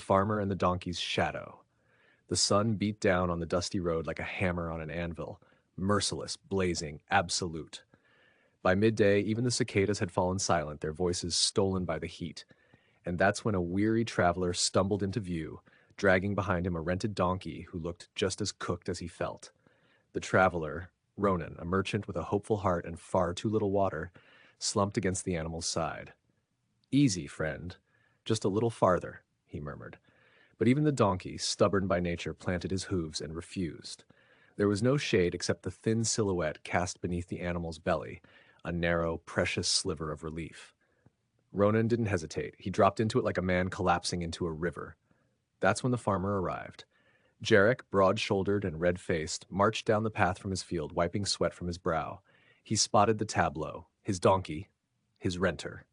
the farmer and the donkey's shadow. The sun beat down on the dusty road like a hammer on an anvil, merciless, blazing, absolute. By midday, even the cicadas had fallen silent, their voices stolen by the heat. And that's when a weary traveler stumbled into view, dragging behind him a rented donkey who looked just as cooked as he felt. The traveler, Ronan, a merchant with a hopeful heart and far too little water, slumped against the animal's side. "Easy, friend. Just a little farther," he murmured. But even the donkey, stubborn by nature, planted his hooves and refused. There was no shade except the thin silhouette cast beneath the animal's belly, a narrow, precious sliver of relief. Ronan didn't hesitate. He dropped into it like a man collapsing into a river. That's when the farmer arrived. Jarek, broad-shouldered and red-faced, marched down the path from his field, wiping sweat from his brow. He spotted the tableau, his donkey, his renter.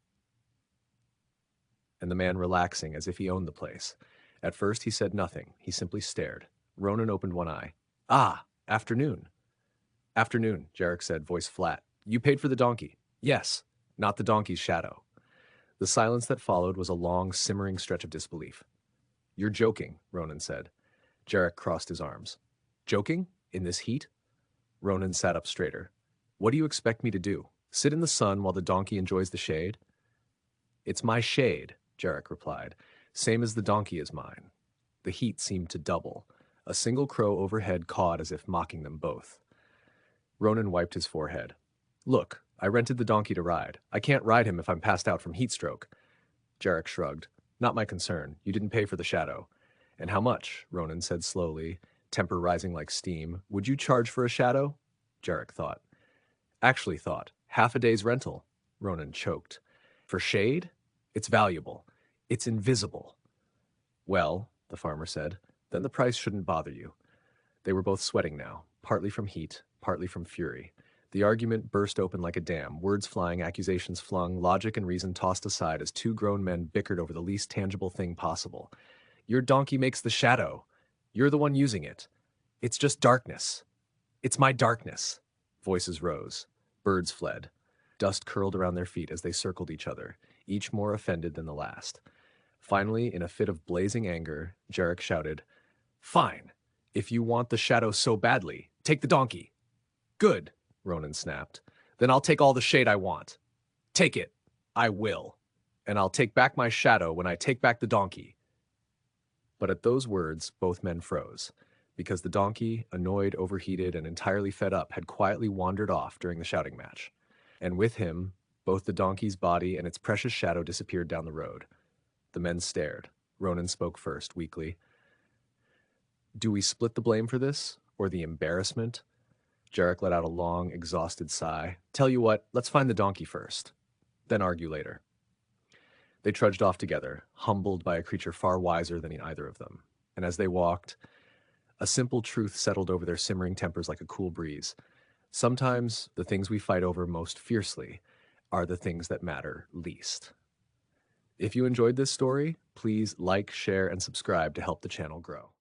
And the man relaxing as if he owned the place. At first he said nothing. He simply stared. Ronan opened one eye. "Ah, afternoon." "Afternoon," Jarek said, voice flat. "You paid for the donkey." "Yes, not the donkey's shadow." The silence that followed was a long, simmering stretch of disbelief. "You're joking," Ronan said. Jarek crossed his arms. "Joking? In this heat?" Ronan sat up straighter. "What do you expect me to do? Sit in the sun while the donkey enjoys the shade?" "It's my shade," Jarek replied. "Same as the donkey is mine." The heat seemed to double. A single crow overhead cawed as if mocking them both. Ronan wiped his forehead. "Look, I rented the donkey to ride. I can't ride him if I'm passed out from heat stroke." Jarek shrugged. "Not my concern. You didn't pay for the shadow." "And how much?" Ronan said slowly, temper rising like steam. "Would you charge for a shadow?" Jarek thought. "Actually thought. Half a day's rental." Ronan choked. "For shade? It's valuable. It's invisible." "Well," the farmer said, "then the price shouldn't bother you." They were both sweating now, partly from heat, partly from fury. The argument burst open like a dam, words flying, accusations flung, logic and reason tossed aside as two grown men bickered over the least tangible thing possible. "Your donkey makes the shadow. You're the one using it. It's just darkness. It's my darkness." Voices rose. Birds fled. Dust curled around their feet as they circled each other, each more offended than the last. Finally, in a fit of blazing anger, Jarek shouted, "Fine. If you want the shadow so badly, take the donkey." "Good," Ronan snapped. "Then I'll take all the shade I want. Take it. I will. And I'll take back my shadow when I take back the donkey." But at those words, both men froze, because the donkey, annoyed, overheated, and entirely fed up, had quietly wandered off during the shouting match. And with him, both the donkey's body and its precious shadow disappeared down the road. The men stared. Ronan spoke first, weakly. "Do we split the blame for this, or the embarrassment?" Jarek let out a long, exhausted sigh. "Tell you what, let's find the donkey first, then argue later." They trudged off together, humbled by a creature far wiser than either of them. And as they walked, a simple truth settled over their simmering tempers like a cool breeze. Sometimes the things we fight over most fiercely are the things that matter least. If you enjoyed this story, please like, share, and subscribe to help the channel grow.